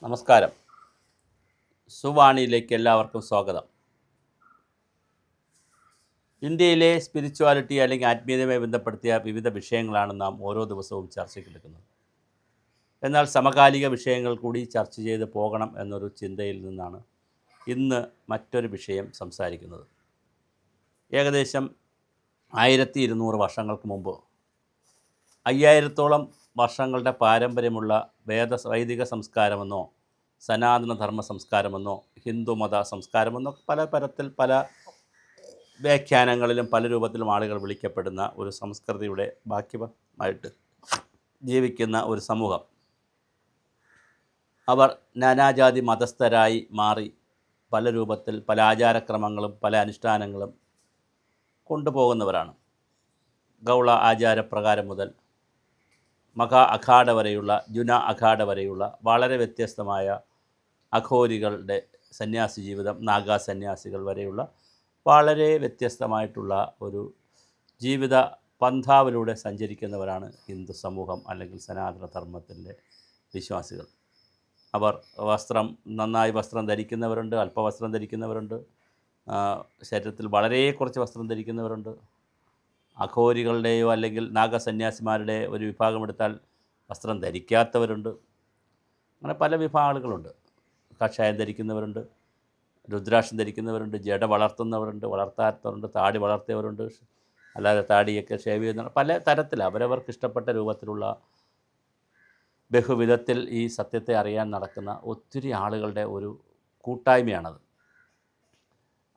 നമസ്കാരം. സുവാണിയിലേക്ക് എല്ലാവർക്കും സ്വാഗതം. ഇന്ത്യയിലെ സ്പിരിച്വാലിറ്റി അല്ലെങ്കിൽ ആത്മീയതയുമായി ബന്ധപ്പെടുത്തിയ വിവിധ വിഷയങ്ങളാണ് നാം ഓരോ ദിവസവും ചർച്ചയ്ക്കെടുക്കുന്നത്. എന്നാൽ സമകാലിക വിഷയങ്ങൾ കൂടി ചർച്ച ചെയ്ത് പോകണം എന്നൊരു ചിന്തയിൽ നിന്നാണ് ഇന്ന് മറ്റൊരു വിഷയം സംസാരിക്കുന്നത്. ഏകദേശം 1200 വർഷങ്ങൾക്ക് മുമ്പ് 5000-ഓളം വർഷങ്ങളുടെ പാരമ്പര്യമുള്ള വൈദിക സംസ്കാരമെന്നോ സനാതനധർമ്മ സംസ്കാരമെന്നോ ഹിന്ദുമത സംസ്കാരമെന്നോ പല തരത്തിൽ പല വ്യാഖ്യാനങ്ങളിലും പല രൂപത്തിലും ആളുകൾ വിളിക്കപ്പെടുന്ന ഒരു സംസ്കൃതിയുടെ ബാക്കിയായിട്ട് ജീവിക്കുന്ന ഒരു സമൂഹം. അവർ നാനാജാതി മതസ്ഥരായി മാറി പല രൂപത്തിൽ പല ആചാരക്രമങ്ങളും പല അനുഷ്ഠാനങ്ങളും കൊണ്ടുപോകുന്നവരാണ്. ഗൗള ആചാരപ്രകാരം മുതൽ മഹാ അഖാഡ വരെയുള്ള ജുന അഖാഡ വരെയുള്ള വളരെ വ്യത്യസ്തമായ അഘോരികളുടെ സന്യാസി ജീവിതം, നാഗാ സന്യാസികൾ വരെയുള്ള വളരെ വ്യത്യസ്തമായിട്ടുള്ള ഒരു ജീവിത പന്ഥാവിലൂടെ സഞ്ചരിക്കുന്നവരാണ് ഹിന്ദു സമൂഹം അല്ലെങ്കിൽ സനാതനധർമ്മത്തിൻ്റെ വിശ്വാസികൾ. അവർ നന്നായി വസ്ത്രം ധരിക്കുന്നവരുണ്ട്, അല്പവസ്ത്രം ധരിക്കുന്നവരുണ്ട്, ശരീരത്തിൽ വളരെ കുറച്ച് വസ്ത്രം ധരിക്കുന്നവരുണ്ട്. അഘോരികളുടെയോ അല്ലെങ്കിൽ നാഗസന്യാസിമാരുടെ ഒരു വിഭാഗം എടുത്താൽ വസ്ത്രം ധരിക്കാത്തവരുണ്ട്. അങ്ങനെ പല വിഭാഗങ്ങളുണ്ട്. കഷായം ധരിക്കുന്നവരുണ്ട്, രുദ്രാക്ഷം ധരിക്കുന്നവരുണ്ട്, ജട വളർത്തുന്നവരുണ്ട്, വളർത്താത്തവരുണ്ട്, താടി വളർത്തിയവരുണ്ട്, അല്ലാതെ താടിയൊക്കെ ഷേവ് ചെയ്യുന്ന പല തരത്തിൽ അവരവർക്ക് ഇഷ്ടപ്പെട്ട രൂപത്തിലുള്ള ബഹുവിധത്തിൽ ഈ സത്യത്തെ അറിയാൻ നടക്കുന്ന ഒത്തിരി ആളുകളുടെ ഒരു കൂട്ടായ്മയാണത്.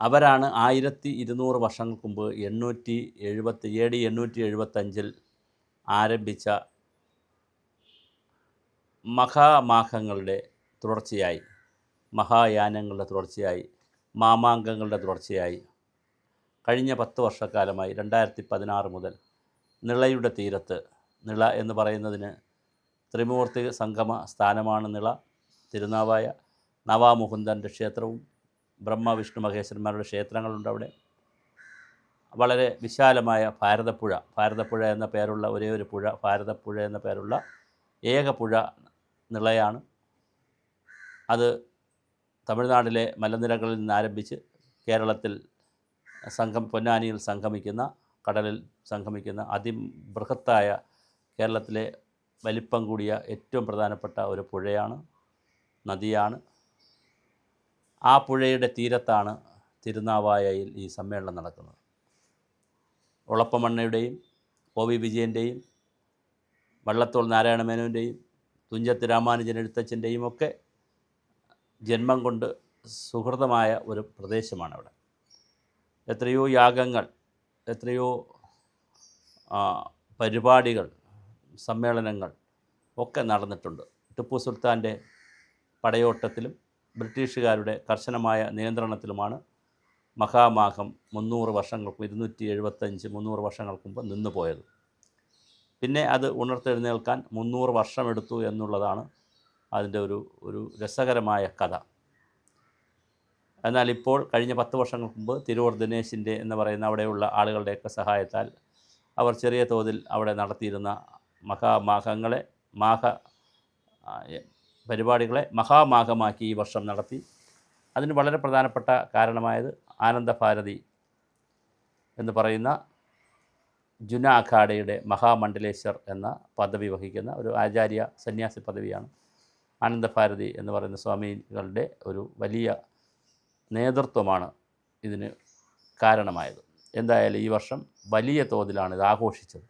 അവരാണ് 1200 വർഷങ്ങൾക്ക് മുമ്പ് 875 ആരംഭിച്ച മഹാമാഘങ്ങളുടെ തുടർച്ചയായി, മഹായാനങ്ങളുടെ തുടർച്ചയായി, മാമാങ്കങ്ങളുടെ തുടർച്ചയായി കഴിഞ്ഞ 10 വർഷക്കാലമായി 2016 മുതൽ നിളയുടെ തീരത്ത്, നിള എന്ന് പറയുന്നതിന് ത്രിമൂർത്തി സംഗമ സ്ഥാനമാണ് നിള, തിരുനാവായ നവാമുകുന്ദൻ്റെ ക്ഷേത്രവും ബ്രഹ്മ വിഷ്ണു മഹേശ്വരന്മാരുടെ ക്ഷേത്രങ്ങളുണ്ട് അവിടെ. വളരെ വിശാലമായ ഭാരതപ്പുഴ എന്ന പേരുള്ള ഒരേ ഒരു പുഴ, ഭാരതപ്പുഴ എന്ന പേരുള്ള ഏക പുഴ നിളയാണ്. അത് തമിഴ്നാട്ടിലെ മലനിരകളിൽ നിന്ന് ആരംഭിച്ച് കേരളത്തിൽ പൊന്നാനിയിൽ സംഗമിക്കുന്ന, കടലിൽ സംഗമിക്കുന്ന അതിബൃഹത്തായ കേരളത്തിലെ വലിപ്പം കൂടിയ ഏറ്റവും പ്രധാനപ്പെട്ട ഒരു പുഴയാണ്, നദിയാണ്. ആ പുഴയുടെ തീരത്താണ് തിരുനാവായയിൽ ഈ സമ്മേളനം നടക്കുന്നത്. ഒളപ്പമണ്ണയുടെയും ഒ.വി. വിജയൻ്റെയും വള്ളത്തോൾ നാരായണമേനോൻ്റെയും തുഞ്ചത്ത് രാമാനുജൻ എഴുത്തച്ഛൻ്റെയും ഒക്കെ ജന്മം കൊണ്ട് സുഹൃതമായ ഒരു പ്രദേശമാണ് അവിടെ. എത്രയോ യാഗങ്ങൾ, എത്രയോ പരിപാടികൾ, സമ്മേളനങ്ങൾ ഒക്കെ നടന്നിട്ടുണ്ട്. ടിപ്പു സുൽത്താൻ്റെ പടയോട്ടത്തിലും ബ്രിട്ടീഷുകാരുടെ കർശനമായ നിയന്ത്രണത്തിലുമാണ് മഹാമാഘം 300 വർഷങ്ങൾക്ക് മുമ്പ് നിന്നുപോയത്. പിന്നെ അത് ഉണർത്തെഴുന്നേൽക്കാൻ 300 വർഷമെടുത്തു എന്നുള്ളതാണ് അതിൻ്റെ ഒരു രസകരമായ കഥ. എന്നാൽ ഇപ്പോൾ കഴിഞ്ഞ 10 വർഷങ്ങൾക്ക് മുമ്പ് തിരൂർ ദിനേശിൻ്റെ എന്ന് പറയുന്ന അവിടെയുള്ള ആളുകളുടെയൊക്കെ സഹായത്താൽ അവർ ചെറിയ തോതിൽ അവിടെ നടത്തിയിരുന്ന പരിപാടികളെ മഹാമാഘമാക്കി ഈ വർഷം നടത്തി. അതിന് വളരെ പ്രധാനപ്പെട്ട കാരണമായത് ആനന്ദഭാരതി എന്ന് പറയുന്ന ജുന അഖാഡയുടെ മഹാമണ്ഡലേശ്വർ എന്ന പദവി വഹിക്കുന്ന ഒരു ആചാര്യ സന്യാസി പദവിയാണ്. ആനന്ദഭാരതി എന്ന് പറയുന്ന സ്വാമികളുടെ ഒരു വലിയ നേതൃത്വമാണ് ഇതിന് കാരണമായത്. എന്തായാലും ഈ വർഷം വലിയ തോതിലാണ് ഇത് ആഘോഷിച്ചത്.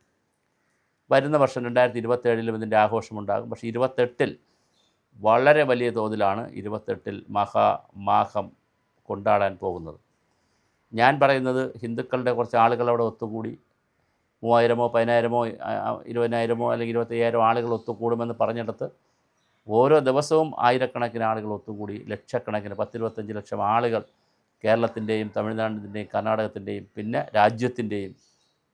വരുന്ന വർഷം 2027 ഇതിൻ്റെ ആഘോഷമുണ്ടാകും. പക്ഷേ 28 വളരെ വലിയ തോതിലാണ് 28 മഹാമാഘം കൊണ്ടാടാൻ പോകുന്നത്. ഞാൻ പറയുന്നത് ഹിന്ദുക്കളുടെ കുറച്ച് ആളുകൾ അവിടെ ഒത്തുകൂടി 3000-ഓ 10,000-ഓ 20,000-ഓ അല്ലെങ്കിൽ 25,000 ആളുകൾ ഒത്തുകൂടുമെന്ന് പറഞ്ഞിടത്ത് ഓരോ ദിവസവും ആയിരക്കണക്കിന് ആളുകൾ ഒത്തുകൂടി ലക്ഷക്കണക്കിന് 10-25 ലക്ഷം ആളുകൾ കേരളത്തിൻ്റെയും തമിഴ്നാടിൻ്റെയും കർണാടകത്തിൻ്റെയും പിന്നെ രാജ്യത്തിൻ്റെയും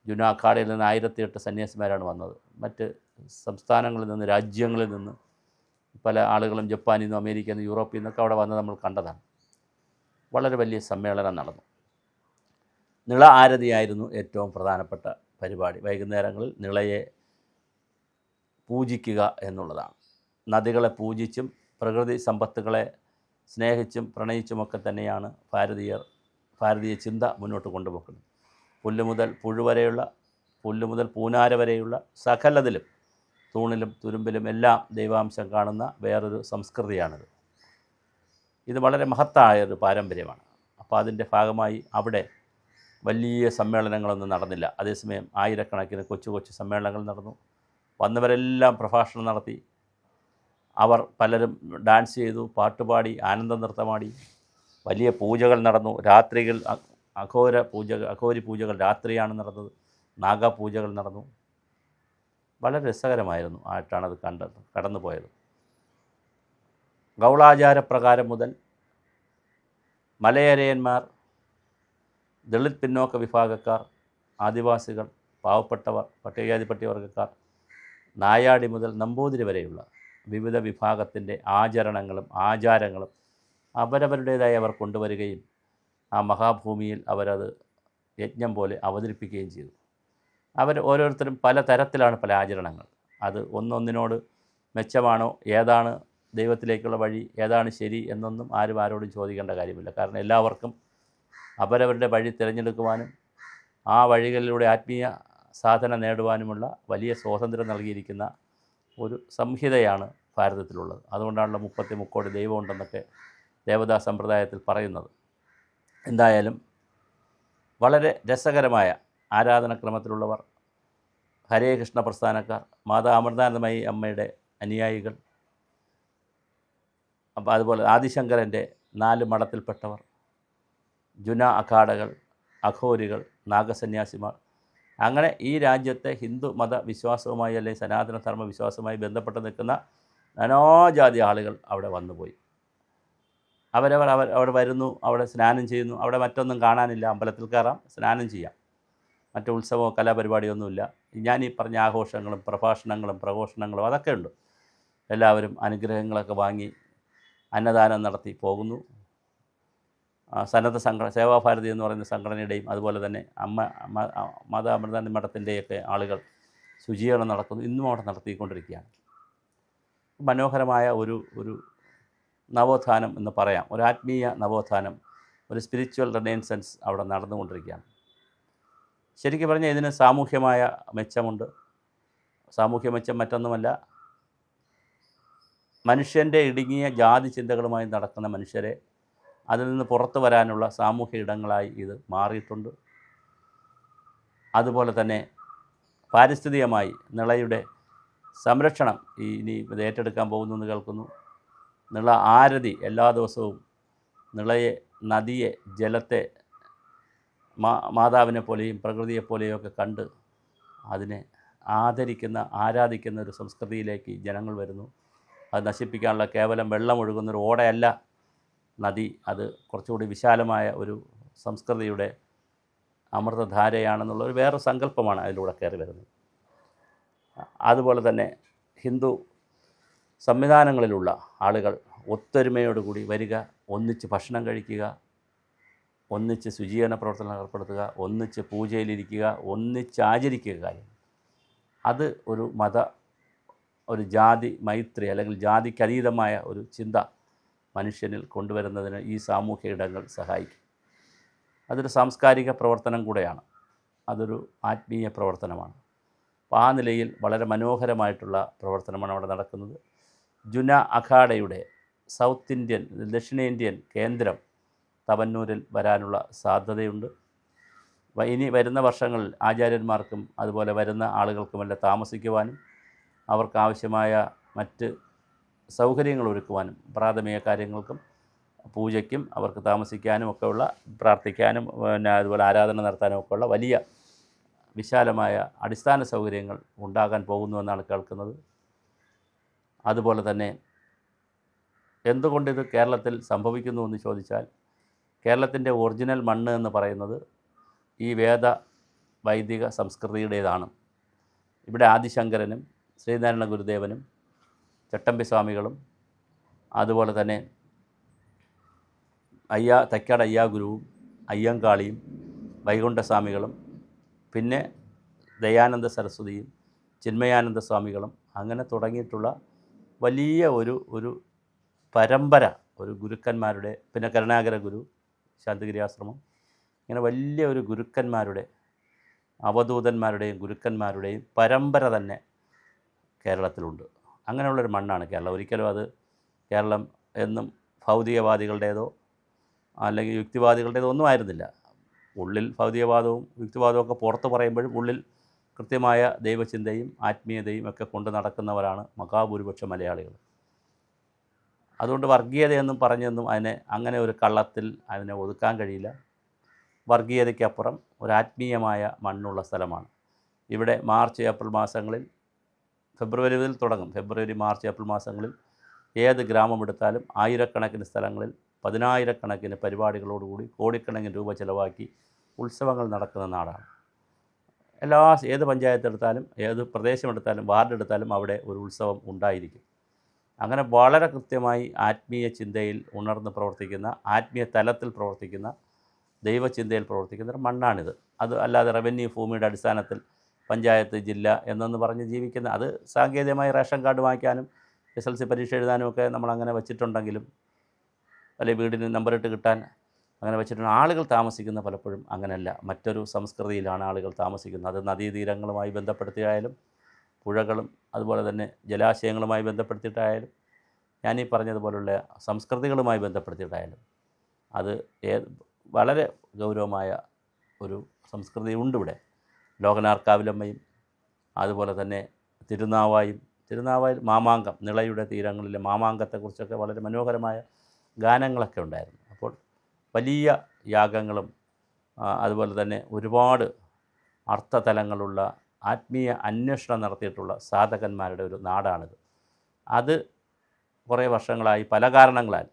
ജുന അഖാഡയിൽ നിന്ന് 1008 സന്യാസിമാരാണ് വന്നത്. മറ്റ് സംസ്ഥാനങ്ങളിൽ നിന്ന്, രാജ്യങ്ങളിൽ നിന്ന് പല ആളുകളും ജപ്പാനിൽ നിന്നും അമേരിക്കയിൽ നിന്നും യൂറോപ്പിൽ നിന്നൊക്കെ അവിടെ വന്ന് നമ്മൾ കണ്ടതാണ്. വളരെ വലിയ സമ്മേളനം നടന്നു. നിള ആരതിയായിരുന്നു ഏറ്റവും പ്രധാനപ്പെട്ട പരിപാടി. വൈകുന്നേരങ്ങളിൽ നിളയെ പൂജിക്കുക എന്നുള്ളതാണ്. നദികളെ പൂജിച്ചും പ്രകൃതി സമ്പത്തുകളെ സ്നേഹിച്ചും പ്രണയിച്ചുമൊക്കെ തന്നെയാണ് ഭാരതീയ ചിന്ത മുന്നോട്ട് കൊണ്ടുപോകുന്നത്. പുല്ല് മുതൽ പൂനാര വരെയുള്ള സകലതിലും തൂണിലും തുരുമ്പിലും എല്ലാം ദൈവാംശം കാണുന്ന വേറൊരു സംസ്കൃതിയാണിത്. ഇത് വളരെ മഹത്തായൊരു പാരമ്പര്യമാണ്. അപ്പോൾ അതിൻ്റെ ഭാഗമായി അവിടെ വലിയ സമ്മേളനങ്ങളൊന്നും നടന്നില്ല. അതേസമയം ആയിരക്കണക്കിന് കൊച്ചു സമ്മേളനങ്ങൾ നടന്നു. വന്നവരെല്ലാം പ്രഭാഷണം നടത്തി. അവർ പലരും ഡാൻസ് ചെയ്തു, പാട്ടുപാടി, ആനന്ദ നൃത്തമാടി. വലിയ പൂജകൾ നടന്നു. രാത്രികൾ അഘോരി പൂജകൾ രാത്രിയാണ് നടന്നത്. നാഗപൂജകൾ നടന്നു. വളരെ രസകരമായിരുന്നു ആയിട്ടാണത് കടന്നു പോയത്. ഗൗളാചാരപ്രകാരം മുതൽ മലയരയന്മാർ, ദളിത് പിന്നോക്ക വിഭാഗക്കാർ, ആദിവാസികൾ, പാവപ്പെട്ടവർ, പട്ടികജാതി പട്ടികവർഗക്കാർ, നായാടി മുതൽ നമ്പൂതിരി വരെയുള്ള വിവിധ വിഭാഗത്തിൻ്റെ ആചാരങ്ങളും അവരവരുടേതായി അവർ കൊണ്ടുവരികയും ആ മഹാഭൂമിയിൽ അവരത് യജ്ഞം പോലെ അവതരിപ്പിക്കുകയും ചെയ്തു. ഓരോരുത്തരും പല തരത്തിലാണ് പല ആചരണങ്ങൾ. അത് ഒന്നൊന്നിനോട് മെച്ചമാണോ, ഏതാണ് ദൈവത്തിലേക്കുള്ള വഴി, ഏതാണ് ശരി എന്നൊന്നും ആരോടും ചോദിക്കേണ്ട കാര്യമില്ല. കാരണം എല്ലാവർക്കും അവരവരുടെ വഴി തിരഞ്ഞെടുക്കുവാനും ആ വഴികളിലൂടെ ആത്മീയ സാധന നേടുവാനുമുള്ള വലിയ സ്വാതന്ത്ര്യം നൽകിയിരിക്കുന്ന ഒരു സംഹിതയാണ് ഭാരതത്തിലുള്ളത്. അതുകൊണ്ടാണല്ലോ 33 ദൈവമുണ്ടെന്നൊക്കെ ദേവതാ സമ്പ്രദായത്തിൽ പറയുന്നത്. എന്തായാലും വളരെ രസകരമായ ആരാധനക്രമത്തിലുള്ളവർ, ഹരേ കൃഷ്ണ പ്രസ്ഥാനക്കാർ, മാതാ അമൃതാനന്ദമയി അമ്മയുടെ അനുയായികൾ, അപ്പോൾ അതുപോലെ ആദിശങ്കരൻ്റെ 4 മഠത്തിൽപ്പെട്ടവർ, ജുന അഖാഡകൾ, അഘോരികൾ, നാഗസന്യാസിമാർ, അങ്ങനെ ഈ രാജ്യത്തെ ഹിന്ദു മത വിശ്വാസവുമായി അല്ലെങ്കിൽ സനാതന ധർമ്മ വിശ്വാസവുമായി ബന്ധപ്പെട്ട് നിൽക്കുന്ന നാനാജാതി ആളുകൾ അവിടെ വന്നുപോയി. അവിടെ വരുന്നു, അവിടെ സ്നാനം ചെയ്യുന്നു. അവിടെ മറ്റൊന്നും കാണാനില്ല. അമ്പലത്തിൽ കയറാം, സ്നാനം ചെയ്യാം, മറ്റു ഉത്സവമോ കലാപരിപാടിയൊന്നുമില്ല. ഞാൻ ഈ പറഞ്ഞ ആഘോഷങ്ങളും പ്രഭാഷണങ്ങളും പ്രഘോഷണങ്ങളും അതൊക്കെ ഉണ്ട്. എല്ലാവരും അനുഗ്രഹങ്ങളൊക്കെ വാങ്ങി അന്നദാനം നടത്തി പോകുന്നു. സന്നദ്ധ സേവാഭാരതി എന്ന് പറയുന്ന സംഘടനയുടെയും അതുപോലെ തന്നെ മാതാ അമൃതാനന്ദ മഠത്തിൻ്റെയൊക്കെ ആളുകൾ ശുചീകരണം നടക്കുന്നു. ഇന്നും അവിടെ നടത്തിക്കൊണ്ടിരിക്കുകയാണ്. മനോഹരമായ ഒരു നവോത്ഥാനം എന്ന് പറയാം, ഒരു ആത്മീയ നവോത്ഥാനം, ഒരു സ്പിരിച്വൽ റിനൈസൻസ് അവിടെ നടന്നുകൊണ്ടിരിക്കുകയാണ്. ശരിക്കും പറഞ്ഞാൽ ഇതിന് സാമൂഹ്യമായ മെച്ചമുണ്ട്. സാമൂഹ്യ മെച്ചം മറ്റൊന്നുമല്ല, മനുഷ്യൻ്റെ ഇടുങ്ങിയ ജാതി ചിന്തകളുമായി നടക്കുന്ന മനുഷ്യരെ അതിൽ നിന്ന് പുറത്തു വരാനുള്ള സാമൂഹ്യ ഇടങ്ങളായി ഇത് മാറിയിട്ടുണ്ട്. അതുപോലെ തന്നെ പാരിസ്ഥിതികമായി നിളയുടെ സംരക്ഷണം ഇനി ഇത് ഏറ്റെടുക്കാൻ പോകുന്നു എന്ന് കേൾക്കുന്നു. നിള ആരതി എല്ലാ ദിവസവും നിളയെ, നദിയെ, ജലത്തെ മാതാവിനെ പോലെയും പ്രകൃതിയെപ്പോലെയും ഒക്കെ കണ്ട് അതിനെ ആരാധിക്കുന്ന ഒരു സംസ്കൃതിയിലേക്ക് ജനങ്ങൾ വരുന്നു. അത് നശിപ്പിക്കാനുള്ള കേവലം വെള്ളമൊഴുകുന്നൊരു ഓടയല്ല നദി, അത് കുറച്ചുകൂടി വിശാലമായ ഒരു സംസ്കൃതിയുടെ അമൃതധാരയാണെന്നുള്ള ഒരു വേറെ സങ്കല്പമാണ് അതിലൂടെ കയറി വരുന്നത്. അതുപോലെ തന്നെ ഹിന്ദു സംവിധാനങ്ങളിലുള്ള ആളുകൾ ഒത്തൊരുമയോടുകൂടി വരിക, ഒന്നിച്ച് ഭക്ഷണം കഴിക്കുക, ഒന്നിച്ച് ശുചീകരണ പ്രവർത്തനങ്ങൾ ഏർപ്പെടുത്തുക, ഒന്നിച്ച് പൂജയിലിരിക്കുക, ഒന്നിച്ച് ആചരിക്കുക. കാര്യം അത് ഒരു ജാതി മൈത്രി അല്ലെങ്കിൽ ജാതിക്കതീതമായ ഒരു ചിന്ത മനുഷ്യനിൽ കൊണ്ടുവരുന്നതിന് ഈ സാമൂഹ്യ ഇടങ്ങൾ സഹായിക്കും. അതൊരു സാംസ്കാരിക പ്രവർത്തനം കൂടെയാണ്, അതൊരു ആത്മീയ പ്രവർത്തനമാണ്. അപ്പോൾ ആ നിലയിൽ വളരെ മനോഹരമായിട്ടുള്ള പ്രവർത്തനമാണ് അവിടെ നടക്കുന്നത്. ജുന അഖാഡയുടെ ദക്ഷിണേന്ത്യൻ കേന്ദ്രം തവന്നൂരിൽ വരാനുള്ള സാധ്യതയുണ്ട്. ഇനി വരുന്ന വർഷങ്ങളിൽ ആചാര്യന്മാർക്കും അതുപോലെ വരുന്ന ആളുകൾക്കുമെല്ലാം താമസിക്കുവാനും അവർക്കാവശ്യമായ മറ്റ് സൗകര്യങ്ങൾ ഒരുക്കുവാനും പ്രാഥമിക കാര്യങ്ങൾക്കും പൂജയ്ക്കും അവർക്ക് താമസിക്കാനും ഒക്കെയുള്ള, പ്രാർത്ഥിക്കാനും പിന്നെ അതുപോലെ ആരാധന നടത്താനും ഒക്കെയുള്ള വലിയ വിശാലമായ അടിസ്ഥാന സൗകര്യങ്ങൾ ഉണ്ടാകാൻ പോകുന്നുവെന്നാണ് കേൾക്കുന്നത്. അതുപോലെ തന്നെ എന്തുകൊണ്ടിത് കേരളത്തിൽ സംഭവിക്കുന്നു എന്ന് ചോദിച്ചാൽ, കേരളത്തിൻ്റെ ഒറിജിനൽ മണ്ണ് എന്ന് പറയുന്നത് ഈ വൈദിക സംസ്കൃതിയുടേതാണ്. ഇവിടെ ആദിശങ്കരനും ശ്രീനാരായണ ഗുരുദേവനും ചട്ടമ്പി സ്വാമികളും അതുപോലെ തന്നെ തൈക്കാട് അയ്യാഗുരുവും അയ്യങ്കാളിയും വൈകുണ്ഠസ്വാമികളും പിന്നെ ദയാനന്ദ സരസ്വതിയും ചിന്മയാനന്ദ സ്വാമികളും അങ്ങനെ തുടങ്ങിയിട്ടുള്ള വലിയ ഒരു പരമ്പര, ഒരു ഗുരുക്കന്മാരുടെ, പിന്നെ കരുണാകര ഗുരു, ശാന്തിഗിരി ആശ്രമം, ഇങ്ങനെ വലിയ ഒരു ഗുരുക്കന്മാരുടെ, അവധൂതന്മാരുടെയും ഗുരുക്കന്മാരുടെയും പരമ്പര തന്നെ കേരളത്തിലുണ്ട്. അങ്ങനെയുള്ളൊരു മണ്ണാണ് കേരളം. ഒരിക്കലും അത് കേരളം എന്നും ഭൗതികവാദികളുടേതോ അല്ലെങ്കിൽ യുക്തിവാദികളുടേതോ ഒന്നും ആയിരുന്നില്ല. ഉള്ളിൽ ഭൗതികവാദവും യുക്തിവാദവും ഒക്കെ പുറത്ത് പറയുമ്പോഴും ഉള്ളിൽ കൃത്യമായ ദൈവചിന്തയും ആത്മീയതയും ഒക്കെ കൊണ്ട് നടക്കുന്നവരാണ് മഹാഭൂരിപക്ഷം മലയാളികൾ. അതുകൊണ്ട് വർഗീയതയെന്നും പറഞ്ഞെന്നും അങ്ങനെ ഒരു കള്ളത്തിൽ അതിനെ ഒതുക്കാൻ കഴിയില്ല. വർഗീയതയ്ക്കപ്പുറം ഒരു ആത്മീയമായ മണ്ണുള്ള സ്ഥലമാണ്. ഇവിടെ മാർച്ച് ഏപ്രിൽ മാസങ്ങളിൽ, ഫെബ്രുവരി മുതൽ തുടങ്ങും, ഫെബ്രുവരി മാർച്ച് ഏപ്രിൽ മാസങ്ങളിൽ ഏത് ഗ്രാമം എടുത്താലും ആയിരക്കണക്കിന് സ്ഥലങ്ങളിൽ പതിനായിരക്കണക്കിന് പരിപാടികളോടുകൂടി കോടിക്കണക്കിന് രൂപ ചിലവാക്കി ഉത്സവങ്ങൾ നടക്കുന്ന നാടാണ്. ഏത് പഞ്ചായത്തെടുത്താലും ഏത് പ്രദേശമെടുത്താലും വാർഡെടുത്താലും അവിടെ ഒരു ഉത്സവം ഉണ്ടായിരിക്കും. അങ്ങനെ വളരെ കൃത്യമായി ആത്മീയ ചിന്തയിൽ ഉണർന്ന് പ്രവർത്തിക്കുന്ന, ആത്മീയ തലത്തിൽ പ്രവർത്തിക്കുന്ന, ദൈവചിന്തയിൽ പ്രവർത്തിക്കുന്ന ഒരു മണ്ണാണിത്. അത് അല്ലാതെ റവന്യൂ ഭൂമിയുടെ അടിസ്ഥാനത്തിൽ പഞ്ചായത്ത്, ജില്ല എന്നൊന്ന് പറഞ്ഞ് ജീവിക്കുന്ന, അത് സാങ്കേതികമായി റേഷൻ കാർഡ് വാങ്ങിക്കാനും SLC പരീക്ഷ എഴുതാനും ഒക്കെ നമ്മളങ്ങനെ വച്ചിട്ടുണ്ടെങ്കിലും, അല്ലെങ്കിൽ വീടിന് നമ്പറിട്ട് കിട്ടാൻ അങ്ങനെ വെച്ചിട്ടുണ്ട്. ആളുകൾ താമസിക്കുന്ന പലപ്പോഴും അങ്ങനെയല്ല, മറ്റൊരു സംസ്കൃതിയിലാണ് ആളുകൾ താമസിക്കുന്നത്. അത് നദീതീരങ്ങളുമായി ബന്ധപ്പെടുത്തിയായാലും പുഴകളും അതുപോലെ തന്നെ ജലാശയങ്ങളുമായി ബന്ധപ്പെടുത്തിയിട്ടായാലും ഞാനീ പറഞ്ഞതുപോലുള്ള സംസ്കൃതികളുമായി ബന്ധപ്പെടുത്തിയിട്ടായാലും അത് വളരെ ഗൗരവമായ ഒരു സംസ്കൃതി ഉണ്ട് ഇവിടെ. ലോകനാർക്കാവിലമ്മയും അതുപോലെ തന്നെ തിരുനാവായും മാമാങ്കം, നിളയുടെ തീരങ്ങളിലെ മാമാങ്കത്തെക്കുറിച്ചൊക്കെ വളരെ മനോഹരമായ ഗാനങ്ങളൊക്കെ ഉണ്ടായിരുന്നു. അപ്പോൾ വലിയ യാഗങ്ങളും അതുപോലെ തന്നെ ഒരുപാട് അർത്ഥതലങ്ങളുള്ള ആത്മീയ അന്വേഷണം നടത്തിയിട്ടുള്ള സാധകന്മാരുടെ ഒരു നാടാണിത്. അത് കുറേ വർഷങ്ങളായി പല കാരണങ്ങളാൽ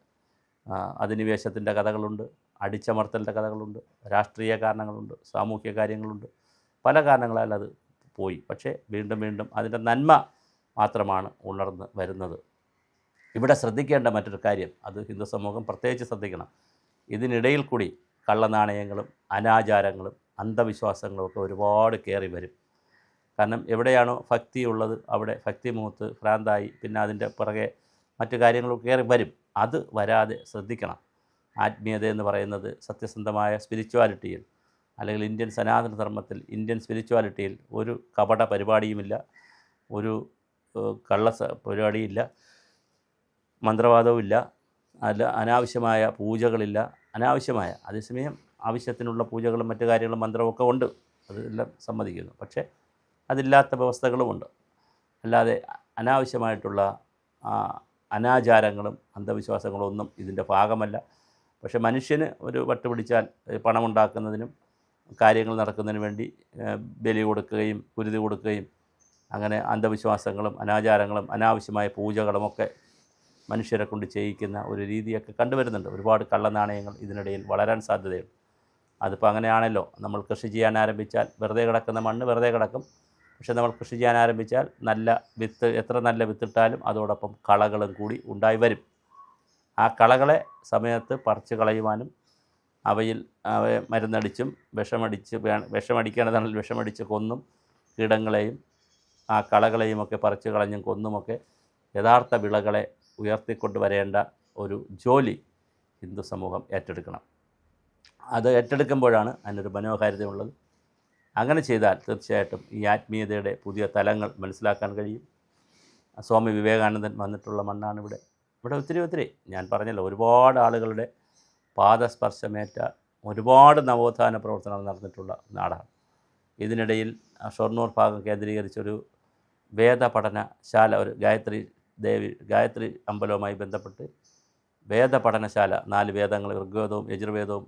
അധിനിവേശത്തിൻ്റെ കഥകളുണ്ട്, അടിച്ചമർത്തലിൻ്റെ കഥകളുണ്ട്, രാഷ്ട്രീയ കാരണങ്ങളുണ്ട്, സാമൂഹ്യ കാര്യങ്ങളുണ്ട്, പല കാരണങ്ങളാൽ അത് പോയി. പക്ഷേ വീണ്ടും വീണ്ടും അതിൻ്റെ നന്മ മാത്രമാണ് ഉണർന്ന് വരുന്നത്. ഇവിടെ ശ്രദ്ധിക്കേണ്ട മറ്റൊരു കാര്യം, അത് ഹിന്ദു സമൂഹം പ്രത്യേകിച്ച് ശ്രദ്ധിക്കണം, ഇതിനിടയിൽ കൂടി കള്ളനാണയങ്ങളും അനാചാരങ്ങളും അന്ധവിശ്വാസങ്ങളും ഒക്കെ ഒരുപാട് കയറി വരും. കാരണം എവിടെയാണോ ഭക്തിയുള്ളത് അവിടെ ഭക്തി മൂത്ത് ഭ്രാന്തായി പിന്നെ അതിൻ്റെ പുറകെ മറ്റു കാര്യങ്ങളൊക്കെ കയറി വരും. അത് വരാതെ ശ്രദ്ധിക്കണം. ആത്മീയത എന്ന് പറയുന്നത് സത്യസന്ധമായ സ്പിരിച്വാലിറ്റിയിൽ, അല്ലെങ്കിൽ ഇന്ത്യൻ സനാതന ധർമ്മത്തിൽ, ഇന്ത്യൻ സ്പിരിച്വാലിറ്റിയിൽ ഒരു കപട പരിപാടിയുമില്ല, ഒരു കള്ള പരിപാടിയില്ല, മന്ത്രവാദവുമില്ല, അനാവശ്യമായ പൂജകളില്ല. അതേസമയം ആവശ്യത്തിനുള്ള പൂജകളും മറ്റു കാര്യങ്ങളും മന്ത്രമൊക്കെ ഉണ്ട്, അതെല്ലാം സമ്മതിക്കുന്നു. പക്ഷേ അതില്ലാത്ത വ്യവസ്ഥകളുമുണ്ട്. അല്ലാതെ അനാവശ്യമായിട്ടുള്ള അനാചാരങ്ങളും അന്ധവിശ്വാസങ്ങളും ഒന്നും ഇതിൻ്റെ ഭാഗമല്ല. പക്ഷേ മനുഷ്യന് ഒരു വട്ടുപിടിച്ചാൽ പണമുണ്ടാക്കുന്നതിനും കാര്യങ്ങൾ നടക്കുന്നതിന് വേണ്ടി ബലി കൊടുക്കുകയും കുരുതി കൊടുക്കുകയും അങ്ങനെ അന്ധവിശ്വാസങ്ങളും അനാചാരങ്ങളും അനാവശ്യമായ പൂജകളുമൊക്കെ മനുഷ്യരെ കൊണ്ട് ചെയ്യിക്കുന്ന ഒരു രീതിയൊക്കെ കണ്ടുവരുന്നുണ്ട്. ഒരുപാട് കള്ളനാണയങ്ങൾ ഇതിനിടയിൽ വളരാൻ സാധ്യതയുണ്ട്. അതിപ്പോൾ അങ്ങനെയാണല്ലോ, നമ്മൾ കൃഷി ചെയ്യാൻ ആരംഭിച്ചാൽ വെറുതെ കിടക്കുന്ന മണ്ണ് വെറുതെ കിടക്കും. പക്ഷേ നമ്മൾ കൃഷി ചെയ്യാൻ ആരംഭിച്ചാൽ നല്ല വിത്ത്, എത്ര നല്ല വിത്തിട്ടാലും അതോടൊപ്പം കളകളും കൂടി ഉണ്ടായി വരും. ആ കളകളെ സമയത്ത് പറിച്ച് കളയുവാനും അവയെ മരുന്നടിച്ചും വിഷമടിക്കേണ്ടതാണെങ്കിൽ വിഷമടിച്ച് കൊന്നും കീടങ്ങളെയും ആ കളകളെയും ഒക്കെ പറിച്ച് കളഞ്ഞും കൊന്നുമൊക്കെ യഥാർത്ഥ വിളകളെ ഉയർത്തിക്കൊണ്ട് വരേണ്ട ഒരു ജോലി ഹിന്ദു സമൂഹം ഏറ്റെടുക്കണം. അത് ഏറ്റെടുക്കുമ്പോഴാണ് അതിനൊരു മനോഹാരിതയുള്ളത്. അങ്ങനെ ചെയ്താൽ തീർച്ചയായിട്ടും ഈ ആത്മീയതയുടെ പുതിയ തലങ്ങൾ മനസ്സിലാക്കാൻ കഴിയും. സ്വാമി വിവേകാനന്ദൻ വന്നിട്ടുള്ള മണ്ണാണ് ഇവിടെ. ഒത്തിരി ഞാൻ പറഞ്ഞല്ലോ, ഒരുപാട് ആളുകളുടെ പാദസ്പർശമേറ്റ ഒരുപാട് നവോത്ഥാന പ്രവർത്തനങ്ങൾ നടന്നിട്ടുള്ള നാടാണ്. ഇതിനിടയിൽ ഷൊർണൂർ ഭാഗം കേന്ദ്രീകരിച്ചൊരു വേദപഠനശാല, ഒരു ഗായത്രി അമ്പലവുമായി ബന്ധപ്പെട്ട് വേദപഠനശാല, 4 വേദങ്ങൾ, ഋഗ്വേദവും യജുർവേദവും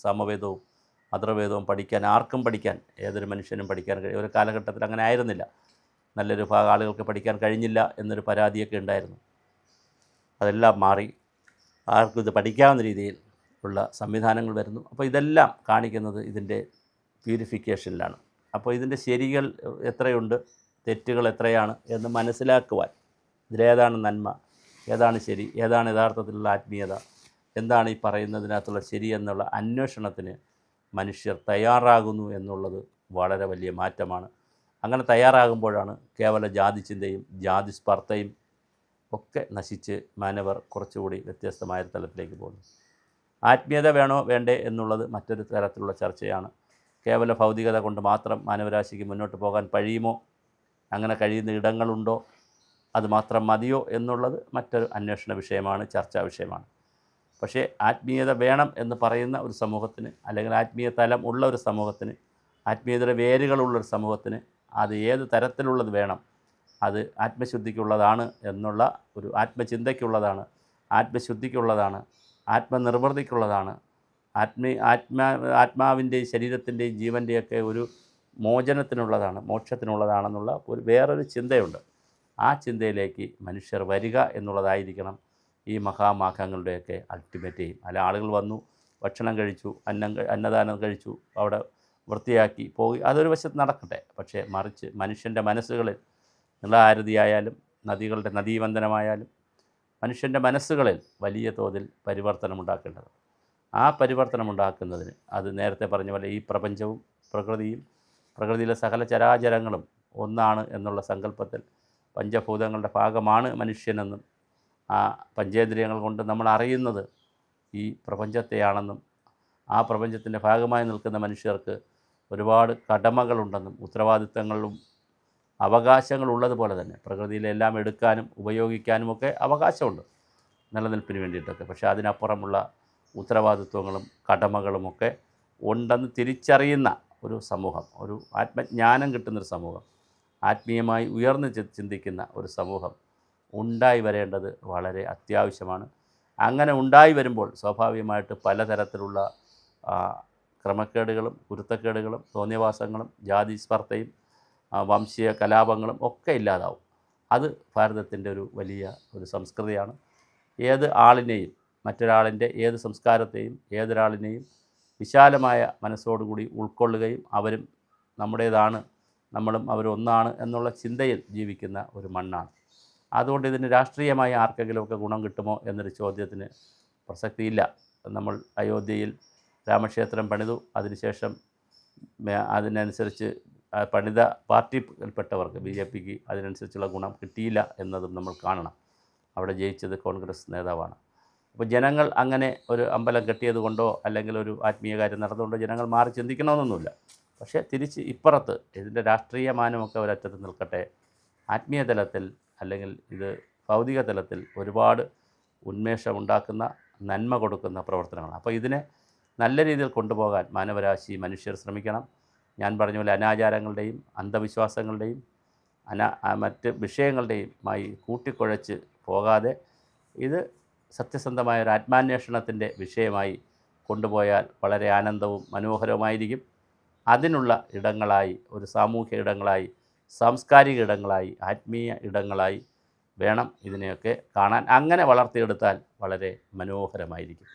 സാമവേദവും അഥർവവേദവും ആർക്കും പഠിക്കാൻ, ഏതൊരു മനുഷ്യനും പഠിക്കാൻ കഴിയും. ഒരു കാലഘട്ടത്തിൽ അങ്ങനെ ആയിരുന്നില്ല. നല്ലൊരു ഭാഗം ആളുകൾക്ക് പഠിക്കാൻ കഴിഞ്ഞില്ല എന്നൊരു പരാതിയൊക്കെ ഉണ്ടായിരുന്നു. അതെല്ലാം മാറി ആർക്കും ഇത് പഠിക്കാവുന്ന രീതിയിൽ ഉള്ള സംവിധാനങ്ങൾ വരുന്നു. അപ്പോൾ ഇതെല്ലാം കാണിക്കുന്നത് ഇതിൻ്റെ പ്യൂരിഫിക്കേഷനിലാണ്. അപ്പോൾ ഇതിൻ്റെ ശരികൾ എത്രയുണ്ട്, തെറ്റുകൾ എത്രയാണ് എന്ന് മനസ്സിലാക്കുവാൻ, ഇതിലേതാണ് നന്മ, ഏതാണ് ശരി, ഏതാണ് യഥാർത്ഥത്തിലുള്ള ആത്മീയത, എന്താണ് ഈ പറയുന്നതിനകത്തുള്ള ശരി എന്നുള്ള അന്വേഷണത്തിന് മനുഷ്യർ തയ്യാറാകുന്നു എന്നുള്ളത് വളരെ വലിയ മാറ്റമാണ്. അങ്ങനെ തയ്യാറാകുമ്പോഴാണ് കേവല ജാതി ചിന്തയും ജാതി സ്പർദ്ധയും ഒക്കെ നശിച്ച് മാനവർ കുറച്ചുകൂടി വ്യത്യസ്തമായ തലത്തിലേക്ക് പോകുന്നു. ആത്മീയത വേണോ വേണ്ടേ എന്നുള്ളത് മറ്റൊരു തരത്തിലുള്ള ചർച്ചയാണ്. കേവല ഭൗതികത കൊണ്ട് മാത്രം മാനവരാശിക്ക് മുന്നോട്ട് പോകാൻ കഴിയുമോ, അങ്ങനെ കഴിയുന്ന ഇടങ്ങളുണ്ടോ, അത് മാത്രം മതിയോ എന്നുള്ളത് മറ്റൊരു അന്വേഷണ വിഷയമാണ്, ചർച്ചാ വിഷയമാണ്. പക്ഷേ ആത്മീയത വേണം എന്ന് പറയുന്ന ഒരു സമൂഹത്തിന്, അല്ലെങ്കിൽ ആത്മീയ തലം ഉള്ള ഒരു സമൂഹത്തിന്, ആത്മീയതയുടെ വേരുകളുള്ളൊരു സമൂഹത്തിന് അത് ഏത് തരത്തിലുള്ളത് വേണം, അത് ആത്മശുദ്ധിക്കുള്ളതാണ് എന്നുള്ള ഒരു ആത്മചിന്തയ്ക്കുള്ളതാണ്, ആത്മശുദ്ധിക്കുള്ളതാണ്, ആത്മനിർവൃതിക്കുള്ളതാണ്, ആത്മാവിൻ്റെയും ശരീരത്തിൻ്റെയും ജീവൻ്റെയൊക്കെ ഒരു മോചനത്തിനുള്ളതാണ്, മോക്ഷത്തിനുള്ളതാണെന്നുള്ള ഒരു വേറൊരു ചിന്തയുണ്ട്. ആ ചിന്തയിലേക്ക് മനുഷ്യർ വരിക എന്നുള്ളതായിരിക്കണം ഈ മഹാമാഘങ്ങളുടെയൊക്കെ അൾട്ടിമേറ്റ് എയിം. അല്ല ആളുകൾ വന്നു, ഭക്ഷണം കഴിച്ചു, അന്നദാനം കഴിച്ചു, അവിടെ വൃത്തിയാക്കി പോയി, അതൊരു വശത്ത് നടക്കട്ടെ. പക്ഷേ മറിച്ച് മനുഷ്യൻ്റെ മനസ്സുകളിൽ നിളാരതിയായാലും നദികളുടെ നദീവന്ദനമായാലും മനുഷ്യൻ്റെ മനസ്സുകളിൽ വലിയ തോതിൽ പരിവർത്തനമുണ്ടാക്കേണ്ടത്. ആ പരിവർത്തനമുണ്ടാക്കുന്നതിന് അത് നേരത്തെ പറഞ്ഞ പോലെ ഈ പ്രപഞ്ചവും പ്രകൃതിയും പ്രകൃതിയിലെ സകല ചരാചരങ്ങളും ഒന്നാണ് എന്നുള്ള സങ്കല്പത്തിൽ പഞ്ചഭൂതങ്ങളുടെ ഭാഗമാണ് മനുഷ്യനെന്നും ആ പഞ്ചേന്ദ്രിയങ്ങൾ കൊണ്ട് നമ്മൾ അറിയുന്നത് ഈ പ്രപഞ്ചത്തെയാണെന്നും ആ പ്രപഞ്ചത്തിൻ്റെ ഭാഗമായി നിൽക്കുന്ന മനുഷ്യർക്ക് ഒരുപാട് കടമകളുണ്ടെന്നും ഉത്തരവാദിത്തങ്ങളും അവകാശങ്ങളുള്ളതുപോലെ തന്നെ പ്രകൃതിയിലെല്ലാം എടുക്കാനും ഉപയോഗിക്കാനുമൊക്കെ അവകാശമുണ്ട് നിലനിൽപ്പിന് വേണ്ടിയിട്ടൊക്കെ. പക്ഷേ അതിനപ്പുറമുള്ള ഉത്തരവാദിത്വങ്ങളും കടമകളുമൊക്കെ ഉണ്ടെന്ന് തിരിച്ചറിയുന്ന ഒരു സമൂഹം, ഒരു ആത്മജ്ഞാനം കിട്ടുന്നൊരു സമൂഹം, ആത്മീയമായി ഉയർന്ന് ചിന്തിക്കുന്ന ഒരു സമൂഹം ഉണ്ടായി വരേണ്ടത് വളരെ അത്യാവശ്യമാണ്. അങ്ങനെ ഉണ്ടായി വരുമ്പോൾ സ്വാഭാവികമായിട്ട് പലതരത്തിലുള്ള ക്രമക്കേടുകളും കുരുത്തക്കേടുകളും തോന്നിയവാസങ്ങളും ജാതി സ്പർദ്ധയും വംശീയ കലാപങ്ങളും ഒക്കെ ഇല്ലാതാവും. അത് ഭാരതത്തിൻ്റെ ഒരു വലിയ ഒരു സംസ്കൃതിയാണ്. ഏത് ആളിനെയും, മറ്റൊരാളിൻ്റെ ഏത് സംസ്കാരത്തെയും ഏതൊരാളിനെയും വിശാലമായ മനസ്സോടുകൂടി ഉൾക്കൊള്ളുകയും അവരും നമ്മുടേതാണ്, നമ്മളും അവരൊന്നാണ് എന്നുള്ള ചിന്തയിൽ ജീവിക്കുന്ന ഒരു മണ്ണാണ്. അതുകൊണ്ട് ഇതിന് രാഷ്ട്രീയമായി ആർക്കെങ്കിലുമൊക്കെ ഗുണം കിട്ടുമോ എന്നൊരു ചോദ്യത്തിന് പ്രസക്തിയില്ല. നമ്മൾ അയോധ്യയിൽ രാമക്ഷേത്രം പണിതു, അതിനുശേഷം അതിനനുസരിച്ച് പണിത പാർട്ടിയിൽപ്പെട്ടവർക്ക് BJPക്ക് അതിനനുസരിച്ചുള്ള ഗുണം കിട്ടിയില്ല എന്നതും നമ്മൾ കാണണം. അവിടെ ജയിച്ചത് കോൺഗ്രസ് നേതാവാണ്. അപ്പോൾ ജനങ്ങൾ അങ്ങനെ ഒരു അമ്പലം കെട്ടിയത് കൊണ്ടോ അല്ലെങ്കിൽ ഒരു ആത്മീയ കാര്യം നടന്നുകൊണ്ടോ ജനങ്ങൾ മാറി ചിന്തിക്കണമെന്നൊന്നുമില്ല. പക്ഷേ തിരിച്ച് ഇപ്പുറത്ത് ഇതിൻ്റെ രാഷ്ട്രീയ മാനമൊക്കെ ഒരറ്റത്ത് നിൽക്കട്ടെ, ആത്മീയ തലത്തിൽ അല്ലെങ്കിൽ ഇത് ഭൗതിക തലത്തിൽ ഒരുപാട് ഉന്മേഷമുണ്ടാക്കുന്ന നന്മ കൊടുക്കുന്ന പ്രവർത്തനങ്ങളാണ്. അപ്പോൾ ഇതിനെ നല്ല രീതിയിൽ കൊണ്ടുപോകാൻ മാനവരാശി മനുഷ്യർ ശ്രമിക്കണം. ഞാൻ പറഞ്ഞ പോലെ അനാചാരങ്ങളുടെയും അന്ധവിശ്വാസങ്ങളുടെയും മറ്റ് വിഷയങ്ങളുടെയുമായി കൂട്ടിക്കുഴച്ച് പോകാതെ ഇത് സത്യസന്ധമായ ഒരു ആത്മാന്വേഷണത്തിൻ്റെ വിഷയമായി കൊണ്ടുപോയാൽ വളരെ ആനന്ദവും മനോഹരവുമായിരിക്കും. അതിനുള്ള ഇടങ്ങളായി, ഒരു സാമൂഹ്യ ഇടങ്ങളായി, സാംസ്കാരിക ഇടങ്ങളായി, ആത്മീയ ഇടങ്ങളായി വേണം ഇതിനെയൊക്കെ കാണാൻ. അങ്ങനെ വളർത്തിയെടുത്താൽ വളരെ മനോഹരമായിരിക്കും.